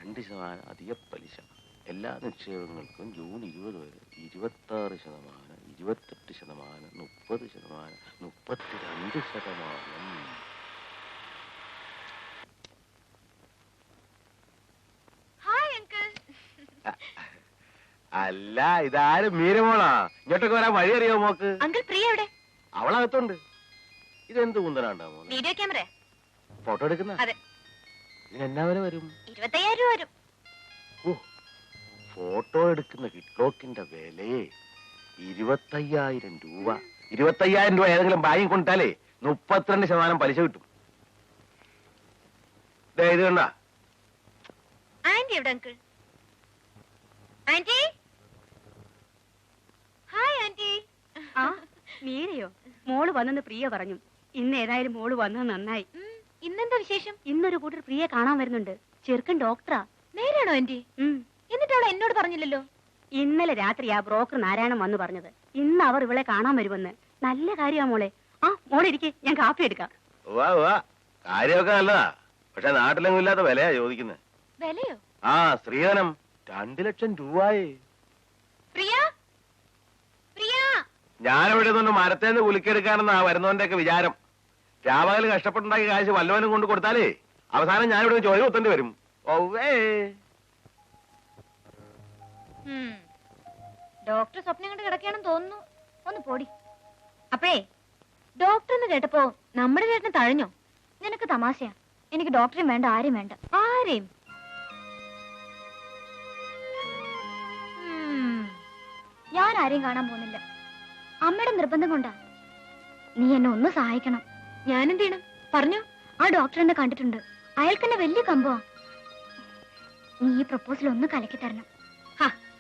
2% അധിക പലിശ. എല്ലാ നിക്ഷേപങ്ങൾക്കും ജൂൺ 20 വരെ 26%, 28%, 30%, 32%. അല്ല, ഇതാരും മീരമോളാ. ഇങ്ങോട്ടൊക്കെ വരാൻ വഴി അറിയോ മോക്ക്? അങ്കിൾ പ്രിയ എവിടെ? അവളകത്തുണ്ട്. ഇതെന്ത് കുന്തനാണ്ടാ മോളെ? വീഡിയോ ക്യാമറ ഫോട്ടോ എടുക്കുന്ന? അതെ. ഇതിനെന്നാ വില വരും? 25,000 രൂപ വരും. ഓ, ഫോട്ടോ എടുക്കുന്ന കിക്ലോക്കിന്റെ വിലയെ 25,000 രൂപ. 25,000 രൂപ ഏതെങ്കിലും ബാങ്കിൽ കൊണ്ടിട്ടാലേ 32% പലിശ കിട്ടും. ഇത് കണ്ട ആന്റി എവിടെ അങ്കിൾ? Anti, hi aunty. ആ മീരയോ? മോള് വന്നെന്ന് പ്രിയ പറഞ്ഞു. ഇന്ന് ഏതായാലും മോള് വന്നത് നന്നായി. ഇന്നെന്താ വിശേഷം? ഇന്നൊരു കൂട്ടർ പ്രിയ കാണാൻ വരുന്നുണ്ട്. ചെറുക്കൻ ഡോക്ടറാ. നേരാണോ ആന്റി? എന്നിട്ട് അവൾ എന്നോട് പറഞ്ഞില്ലല്ലോ. ഇന്നലെ രാത്രി ആ ബ്രോക്കർ നാരായണൻ വന്ന് പറഞ്ഞത് ഇന്ന് അവർ ഇവളെ കാണാൻ വരുമെന്ന്. നല്ല കാര്യമാ മോളെ. ആ മോളെ ഇരിക്കെ, ഞാൻ കാപ്പി എടുക്കാം. കാര്യമൊക്കെ നല്ലതാ. പക്ഷെ നാട്ടിലെങ്ങും ഇല്ലാത്ത വിലയാ ചോദിക്കുന്നത്. വിലയോ? ആ, സ്ത്രീധനം 2 ലക്ഷം രൂപയെ. പ്രിയ, പ്രിയ. ഞാനിവിടെ നിന്ന് മരത്തേന്ന് കുലുക്കിയെടുക്കാനെന്നാ വരുന്നവന്റെ ഒക്കെ വിചാരം. രാപകല് കഷ്ടപ്പെട്ടുണ്ടാക്കിയ കാശ് വല്ലവനും കൊണ്ട് കൊടുത്താലേ അവസാനം ഞാനിവിടെ ചോദ്യം ഒത്തേണ്ടി വരും. ഓവേ, ഡോക്ടർ സ്വപ്നം കണ്ട് കിടക്കുകയാണെന്ന് തോന്നുന്നു. ഒന്ന് പോടി. അപ്പഴേ ഡോക്ടർ എന്ന് കേട്ടപ്പോ നമ്മുടെ ചേട്ടന് തഴഞ്ഞോ? നിനക്ക് തമാശയാ. എനിക്ക് ഡോക്ടറെയും വേണ്ട, ആരെയും വേണ്ട. ആരെയും? ഞാൻ ആരെയും കാണാൻ പോകുന്നില്ല. അമ്മയുടെ നിർബന്ധം കൊണ്ടാ. നീ എന്നെ ഒന്ന് സഹായിക്കണം. ഞാൻ എന്ത് ചെയ്യണം? പറഞ്ഞു. ആ ഡോക്ടർ എന്നെ കണ്ടിട്ടുണ്ട്. അയാൾക്ക് എന്നെ വലിയ കമ്പോ. നീ ഈ പ്രപ്പോസൽ ഒന്ന് കലക്കി തരണം.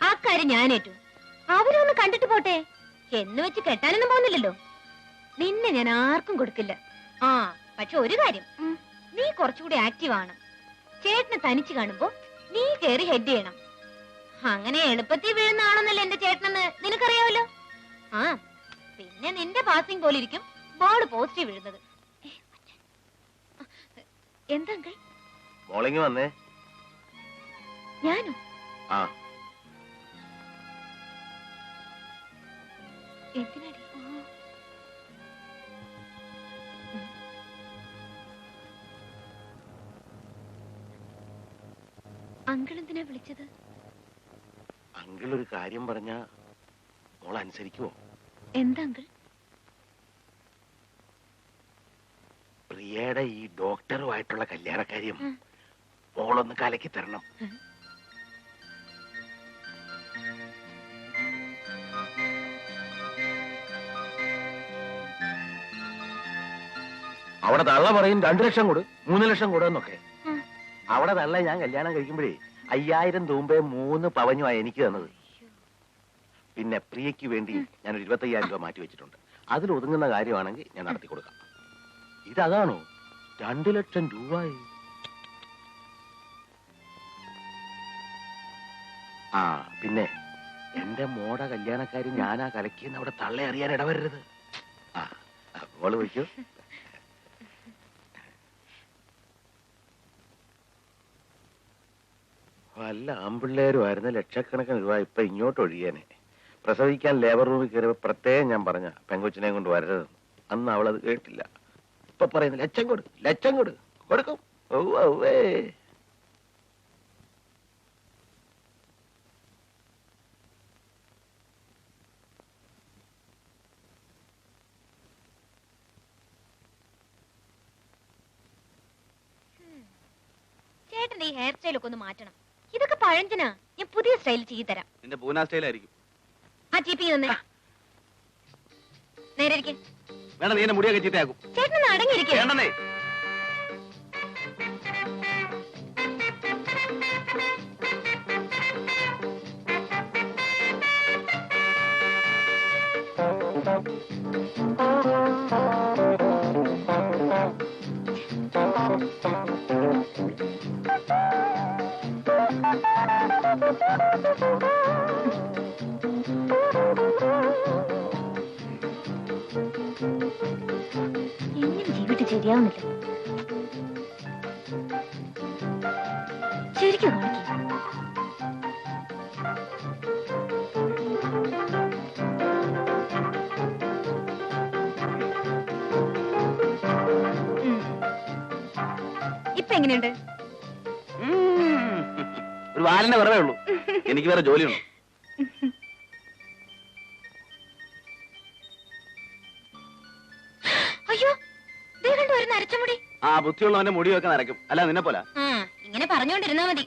ആ കാര്യം ഞാൻ ഏറ്റു. അവരൊന്ന് കണ്ടിട്ട് പോട്ടെ. എന്ന് വെച്ച് കെട്ടാനൊന്നും പോകുന്നില്ലല്ലോ. നിന്നെ ഞാൻ ആർക്കും കൊടുക്കില്ല. ആ, പക്ഷെ ഒരു കാര്യം, നീ കുറച്ചുകൂടി ആക്റ്റീവ് ആണ്. ചേട്ടനെ തനിച്ച് കാണുമ്പോ നീ കേറി ഹെഡ് ചെയ്യണം. അങ്ങനെ എളുപ്പത്തിൽ വീഴുന്ന ആണെന്നല്ലേ എന്റെ ചേട്ടനെന്ന് നിനക്കറിയാമല്ലോ. ആ, പിന്നെ നിന്റെ പാസിംഗ് പോലെ ഇരിക്കും ബോൾ പോസ്റ്റ് വീഴുന്നത്. എന്താ അങ്കിൾ? മോളിങ് വന്നേ. ഞാനോ? ആ, എന്തിനാടി? അങ്കിൾ എന്തിനാ വിളിച്ചത്? അങ്കിൾ ഒരു കാര്യം പറഞ്ഞ മോൾ അനുസരിക്കുവോ? എന്താ അങ്കിൾ? പ്രിയയുടെ ഈ ഡോക്ടറുമായിട്ടുള്ള കല്യാണക്കാര്യം മോളൊന്ന് കലക്കി തരണം. അവിടെ തള്ള പറയും 2 ലക്ഷം കൊടു, 3 ലക്ഷം കൊടുന്നൊക്കെ. അവിടെ തള്ള ഞാൻ കല്യാണം കഴിക്കുമ്പോഴേ 5,000 തൂമ്പേ 3 പവനുമായി എനിക്ക് തന്നത്. പിന്നെ പ്രിയയ്ക്ക് വേണ്ടി ഞാനൊരു 25,000 രൂപ മാറ്റി വെച്ചിട്ടുണ്ട്. അതിൽ ഒതുങ്ങുന്ന കാര്യമാണെങ്കിൽ ഞാൻ നടത്തി കൊടുക്കാം. ഇതതാണോ 2 ലക്ഷം രൂപയായി? ആ, പിന്നെ എന്റെ മോടെ കല്യാണക്കാരി ഞാനാ കലക്കിയെന്ന് അവിടെ തള്ളെ അറിയാൻ ഇടവരരുത്. ആ, മോള് വയ്ക്കൂ. വല്ല ആമ്പിള്ളേരുമായിരുന്നു ലക്ഷക്കണക്കിന് രൂപ ഇപ്പൊ ഇങ്ങോട്ട് ഒഴിയാനെ. പ്രസവിക്കാൻ ലേബർ റൂമിൽ കയറിയപ്പോ പ്രത്യേകം ഞാൻ പറഞ്ഞ പെങ്കൊച്ചിനെ കൊണ്ട് വരരുതെന്ന്. അന്ന് അവളത് കേട്ടില്ല. ഇപ്പൊ പറയുന്നു ലക്ഷം കൊടു, ലക്ഷം കൊടു, കൊടുക്കും. ഓവേ, ചേട്ടന്റെ ഈ ഹെയർ സ്റ്റൈലൊക്കെ ഒന്ന് മാറ്റണം. ഇതൊക്കെ പഴഞ്ചനാ. ഞാൻ പുതിയ സ്റ്റൈൽ ചെയ്തു തരാം. നിന്റെ പൂന സ്റ്റൈലായിരിക്കും. ആ ചീപ്പി തന്നെ നേരെ ഇരിക്കെ. വേണം, നീ എന്നെ മുടിയൊക്കെ ചീത്തയാക്കും. ചേട്ടനൊന്ന് അടങ്ങിയിരിക്കേ. വേണ്ടേ? എങ്ങനെ ജീവിട്ട് ശരിയാവുന്നില്ല. ഇരിക്കൂ റോണിക്ക്. ഇപ്പൊ എങ്ങനെയുണ്ട്? ഒരു വാലിന്റെ കുറവേ ഉള്ളൂ. എനിക്ക് വേറെ ജോലിയുണ്ട്. അയ്യോ, ദേ കണ്ടോ ഒരു നരച്ചമുടി. ആ ബുദ്ധിയുള്ളവന്റെ മുടിയൊക്കെ നരക്കും. അല്ല നിന്നെ പോലെ. ഇങ്ങനെ പറഞ്ഞുകൊണ്ടിരുന്നാ മതി.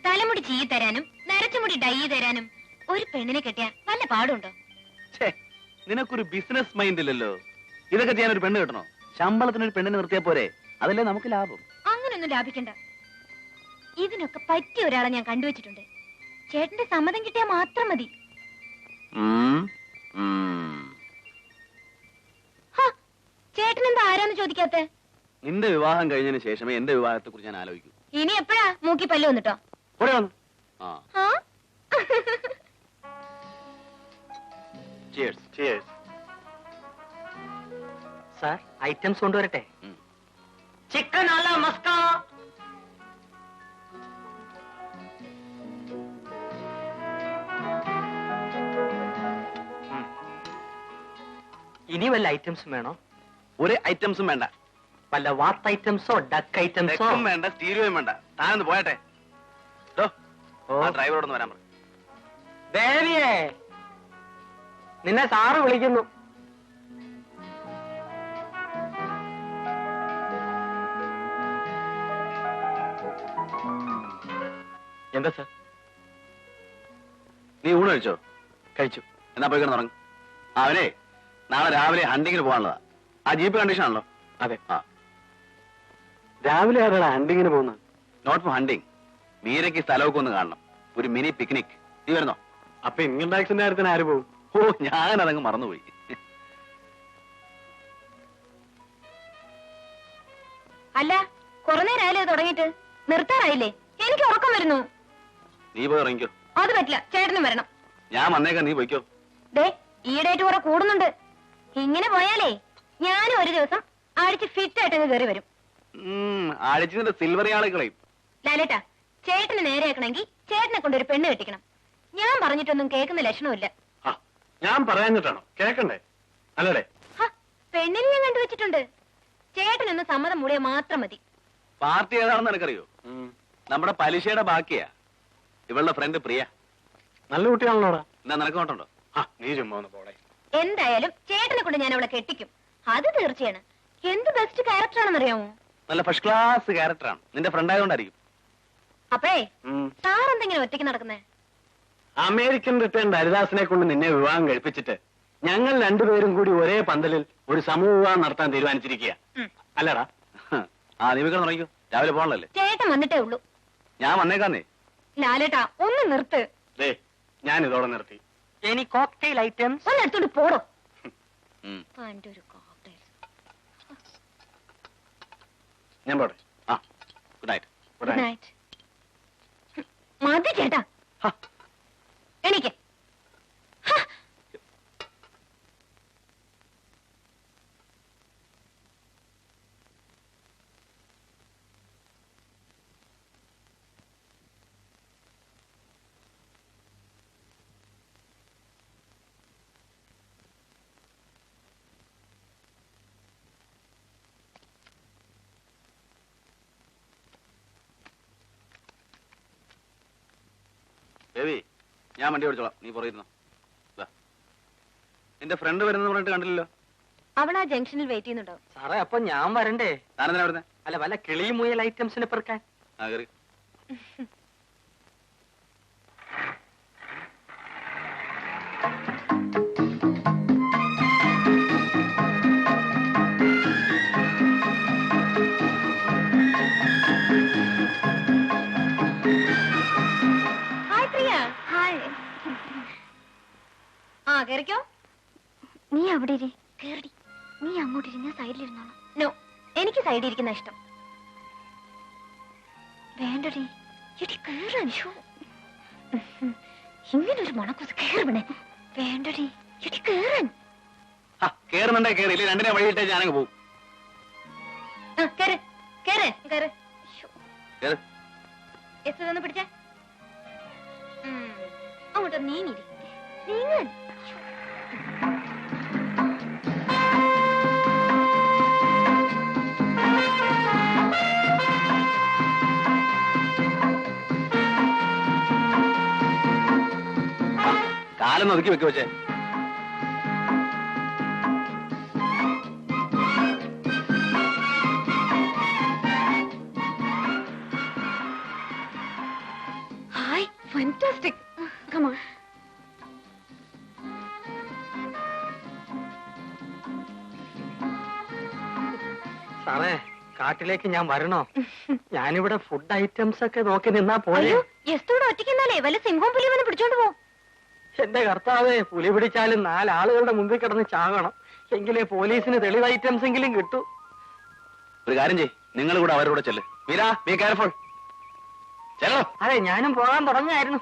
തലമുടി ചീ തരാനും നരച്ചമുടി ഡൈ തരാനും ഒരു പെണ്ണിനെ കെട്ടിയാ വല്ല പാടുണ്ടോ? നിനക്കൊരു ബിസിനസ് മൈൻഡ് ഇല്ലല്ലോ. ഇതൊക്കെ ചെയ്യാൻ ഒരു പെണ്ണ് കിട്ടണോ? ശമ്പളത്തിന് ഒരു പെണ്ണിനെ നിർത്തിയാ പോരെ? അതല്ലേ നമുക്ക് ലാഭം. അങ്ങനൊന്നും ലാഭിക്കണ്ട. ഇതിനൊക്കെ പറ്റിയ ഒരാളെ ഞാൻ കണ്ടുവച്ചിട്ടുണ്ട്. ചേട്ടന്റെ സമ്മതം കിട്ടിയാൽ മാത്രം മതി. ചേട്ടൻ എന്താ ആരാന്ന് ചോദിക്കാത്തെ? നിന്റെ വിവാഹം കഴിഞ്ഞതിന് ശേഷമേ എന്റെ വിവാഹത്തെ കുറിച്ച് ഞാൻ ആലോചിക്കൂ. ഇനി എപ്പോഴാ മൂക്കി പല്ല് വന്നിട്ടോ? സാർ, ഐറ്റംസ് കൊണ്ടുവരട്ടെ? ചിക്കൻ അല്ല മസ്ക. ഇനി വല്ല ഐറ്റംസും വേണോ? ഒരു ഐറ്റംസും വേണ്ട. വല്ല വാത്ത് ഐറ്റംസോ ഡക്ക് ഐറ്റംസോ? വേണ്ട, സ്റ്റീരിയോയും വേണ്ട. താനൊന്ന് പോയട്ടെ. ഡ്രൈവറോടൊന്ന് വരാൻ പറ. ദേവിയേ, നിന്നെ സാറ് വിളിക്കുന്നു. എന്താ സാർ? നീ ഊണ് കഴിച്ചോ? കഴിച്ചു. എന്നാ പോയി കിടന്നുറങ്ങും. അവനെ നാളെ രാവിലെ ഹണ്ടിങ്ങിന് പോകാനുള്ളതാ. ആ ജീപ്പ് കണ്ടീഷൻ ആണല്ലോ. അതെ. ആ രാവിലെ ആരാണ് ഹണ്ടിങ്ങിന് പോകുന്നത്? Not four hunting. മീരയ്ക്ക് സ്ഥലമൊക്കെ ഒന്ന് കാണണം. ഒരു മിനി പിക്നിക്. നീ വരുന്നോ? അപ്പൊ ഇൻകം ടാക്സിന്റെ കാര്യത്തിന് ആര് പോകും? ഓ, ഞാനതങ്ങ് മറന്നുപോയി. അല്ല, കുറെ നേരമായാലേ തുടങ്ങിയിട്ട്? നിർത്താറായില്ലേ? എനിക്ക് ഉറക്കം വരുന്നു. നീ പോയി ഇറങ്ങിക്കോ. അത് പറ്റില്ല, ചേട്ടനും വരണം. ഞാൻ വന്നേക്കാം, നീ പോയിക്കോ. ദേ, ഈയിടെയായിട്ട് കുറെ കൂടുന്നുണ്ട്. ഇങ്ങനെ പോയാലേ ഞാനും ഒരു ദിവസം അടിച്ച് ഫിറ്റ് ആയിട്ടങ്ങ് കയറി വരും. ആഴ്ച സിൽവർ ആളുകളെയും. ലാലേട്ടാ, ചേട്ടന് നേരെയാക്കണമെങ്കിൽ ചേട്ടനെ കൊണ്ടൊരു പെണ്ണ് കെട്ടിക്കണം. ഞാൻ പറഞ്ഞിട്ടൊന്നും കേൾക്കുന്ന ലക്ഷണമില്ല. ഞാൻ പറയാഞ്ഞിട്ടാണോ? കേക്കണ്ടേ? അല്ലടേ? പെണ്ണിനെ ഞാൻ കണ്ടുവച്ചിട്ടുണ്ട്. ചേട്ടനൊന്ന് സമ്മതം മൂടിയാൽ മാത്രം മതി. പാർട്ടി ഏതാണെന്ന് എനിക്കറിയോ? നമ്മുടെ പലിശയുടെ ബാക്കിയാ. ഇവളുടെ ഫ്രണ്ട് പ്രിയ. നല്ല കുട്ടിയാണല്ലോടാ. എന്നാ നിനക്ക് നോട്ടുണ്ടോ? നീ ചുമ്മാ ഒന്ന് പോടെ. എന്തായാലും ചേട്ടനെ കൊണ്ട് ഞാൻ അവളെ കെട്ടിക്കും. അത് തീർച്ചയാണ്. എന്ത് ബെസ്റ്റ് ക്യാരക്ടർ ആണെന്നറിയാമോ? നല്ല ഫസ്റ്റ് ക്ലാസ് ക്യാരക്ടറാണ്. നിന്റെ ഫ്രണ്ട് ആയതുകൊണ്ടായിരിക്കും. അപ്പേ സാർ എന്തെങ്കിലും ഒറ്റയ്ക്ക് നടക്കുന്നേ? അമേരിക്കൻ റിട്ടേൺ ഹരിദാസിനെ കൊണ്ട് നിന്നെ വിവാഹം കഴിപ്പിച്ചിട്ട് ഞങ്ങൾ രണ്ടുപേരും കൂടി ഒരേ പന്തലിൽ ഒരു സമൂഹ വിവാഹം നടത്താൻ തീരുമാനിച്ചിരിക്കുക. അല്ലടാ? നീ തുടങ്ങിക്കോ. രാവിലെ പോകണല്ലേ? ചേട്ടൻ വന്നിട്ടേ ഉള്ളൂ. ഞാൻ വന്നേക്കാന്നേ. ലാലേട്ടാ, ഒന്ന് നിർത്ത്. ഞാൻ ഇതോടെ നിർത്തി. ഇനി കോക്ടെയിൽ ഐറ്റംസ് ഒന്ന് എടുത്തോണ്ട് പോടോ. ഒരു കോക്ടെയിൽ. ഞാൻ പോട്ടെ. Good night. Good night. മതി ചേട്ടാ, എനിക്ക് ദേവി, ഞാൻ വണ്ടി ഓടിച്ചോളാം. നീ പുറയിരുന്നോ. നിന്റെ ഫ്രണ്ട് വരുന്നത് പറഞ്ഞിട്ട് കണ്ടില്ലല്ലോ. അവൾ ആ ജംഗ്ഷനിൽ വെയിറ്റ് ചെയ്യുന്നുണ്ടോ? സാറേ, അപ്പൊ ഞാൻ വരണ്ടേ? താനെന്തിനാ വരുന്നേ? അല്ല, വല്ല കിളി മുയൽ ഐറ്റംസിനെ പെറുക്കാൻ. കയറി. ഹായ് പ്രിയ. ഹായ്. കേറിക്കോ. നീ അവിടെ ഇരി. കേറി. നീ അങ്ങോട്ടിരി, ഞാൻ സൈഡിലിരുന്നോളാം. നോ, എനിക്ക് സൈഡിൽ ഇരിക്കുന്ന ഇഷ്ടം. വേണ്ടടി, ഇടി കേറാൻ. ഇങ്ങനൊരു മണക്കൂസ് കേറുവണേ. വേണ്ടടി, ഇടി കേറാൻ. കേറുന്നുണ്ടേ കേറി, ഇല്ലേ രണ്ടിനെ വഴിയിട്ടേ ഞാനങ്ങ് പോകും. കേറ് കേറ് കേറ്. ഒന്ന് പിടിച്ചേ. അങ്ങോട്ട് നീങ്ങിരി. നീങ്ങാൻ. കാലം ഒതുക്കി വെക്ക് വെച്ചേ. Hi, fantastic. Come on. സാറേ, കാട്ടിലേക്ക് ഞാൻ വരണോ? ഞാനിവിടെ ഫുഡ് ഐറ്റംസ് ഒക്കെ നോക്കി നിന്നാ പോലെ. അയ്യോ, എസ്തൂടെ ഒറ്റയ്ക്കെന്നാലേ വല്ല സിംഹവും പുലിവനെ പിടിച്ചോണ്ട് പോ. എന്റെ കർത്താവേ, പുലി പിടിച്ചാലും 4 ആളുകളുടെ മുമ്പിൽ കിടന്ന് ചാകണം. എങ്കിലേ പോലീസിന് തെളിവ് ഐറ്റംസ് എങ്കിലും കിട്ടൂ. ഒരു കാര്യം ചെയ്, നിങ്ങൾ കൂടെ അവരോട് ചെല്ല്. വീരാ, ബി കെയർഫുൾ. ചെല്ലോ. അതെ, ഞാനും പോകാൻ തുടങ്ങായിരുന്നു.